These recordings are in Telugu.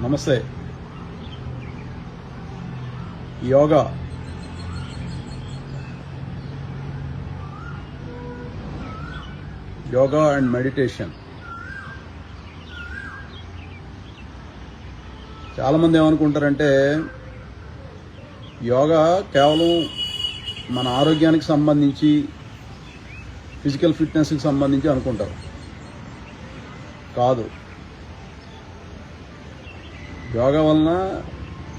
నమస్తే. Yoga and meditation. చాలామంది ఏమనుకుంటారంటే యోగా కేవలం మన ఆరోగ్యానికి సంబంధించి, ఫిజికల్ ఫిట్నెస్కి సంబంధించి అనుకుంటారు. కాదు, యోగా వలన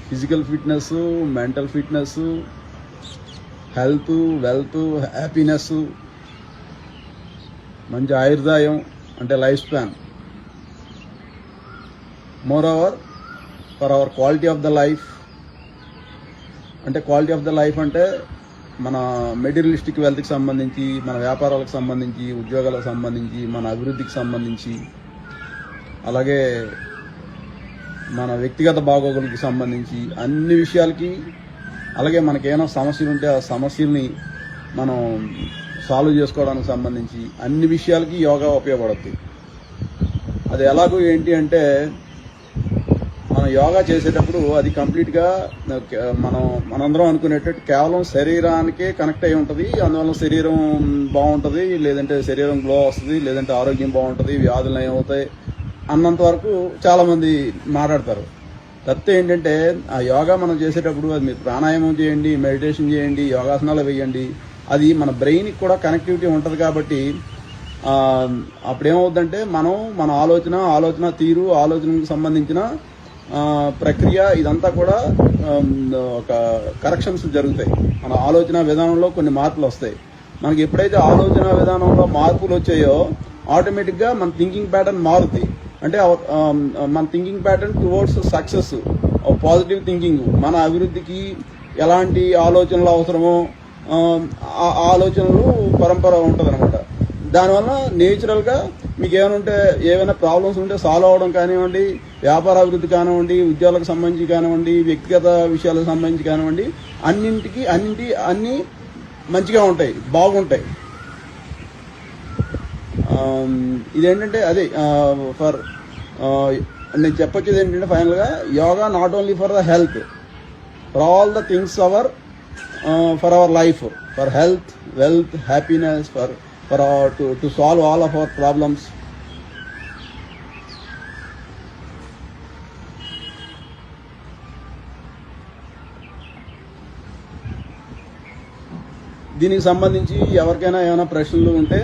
physical fitness, mental fitness, health, wealth, happiness, మంచి ఆయుర్దాయం అంటే life span, more over for hour quality of the life. అంటే క్వాలిటీ ఆఫ్ ద లైఫ్ అంటే మన మెటీరియలిస్టిక్ వెల్త్కి సంబంధించి, మన వ్యాపారాలకు సంబంధించి, ఉద్యోగాలకు సంబంధించి, మన అభివృద్ధికి సంబంధించి, అలాగే మన వ్యక్తిగత బాగోగులకి సంబంధించి అన్ని విషయాలకి, అలాగే మనకేమైనా సమస్యలు ఉంటే ఆ సమస్యల్ని మనం సాల్వ్ చేసుకోవడానికి సంబంధించి అన్ని విషయాలకి యోగా ఉపయోగపడుతుంది. అది ఎలాగో ఏంటి అంటే మనం యోగా చేసేటప్పుడు అది కంప్లీట్గా మనందరం అనుకునేటట్టు కేవలం శరీరానికే కనెక్ట్ అయి ఉంటుంది. అందువల్ల శరీరం బాగుంటుంది, లేదంటే శరీరం గ్లో వస్తుంది, లేదంటే ఆరోగ్యం బాగుంటుంది, వ్యాధులు ఏమవుతాయి అన్నంత వరకు చాలామంది మాట్లాడతారు. తప్పితే ఏంటంటే ఆ యోగా మనం చేసేటప్పుడు అది మీరు ప్రాణాయామం చేయండి, మెడిటేషన్ చేయండి, యోగాసనాలు వేయండి, అది మన బ్రెయిన్కి కూడా కనెక్టివిటీ ఉంటుంది. కాబట్టి అప్పుడేమవుతుందంటే మన ఆలోచన తీరు, ఆలోచనకు సంబంధించిన ప్రక్రియ ఇదంతా కూడా ఒక కరెక్షన్స్ జరుగుతాయి. మన ఆలోచన విధానంలో కొన్ని మార్పులు వస్తాయి. మనకి ఎప్పుడైతే ఆలోచన విధానంలో మార్పులు వచ్చాయో ఆటోమేటిక్గా మన థింకింగ్ ప్యాటర్న్ మారుతుంది. అంటే మన thinking pattern towards success, positive thinking, మన అభివృద్ధికి ఎలాంటి ఆలోచనలు అవసరమో ఆ ఆలోచనలు పరంపర ఉంటుంది అనమాట. దానివల్ల నేచురల్గా మీకు ఏమైనా ప్రాబ్లమ్స్ ఉంటే సాల్వ్ అవ్వడం కానివ్వండి, వ్యాపార అభివృద్ధి కానివ్వండి, ఉద్యోగాలకు సంబంధించి కానివ్వండి, వ్యక్తిగత విషయాలకు సంబంధించి కానివ్వండి, అన్ని మంచిగా ఉంటాయి, బాగుంటాయి. ఇదేంటంటే అదే నేను చెప్పొచ్చేది ఏంటంటే ఫైనల్గా yoga not only for the health, for all the things for our life, for health, wealth, happiness, to solve all of our problems. దీనికి సంబంధించి ఎవరికైనా ఏమైనా ప్రశ్నలు ఉంటే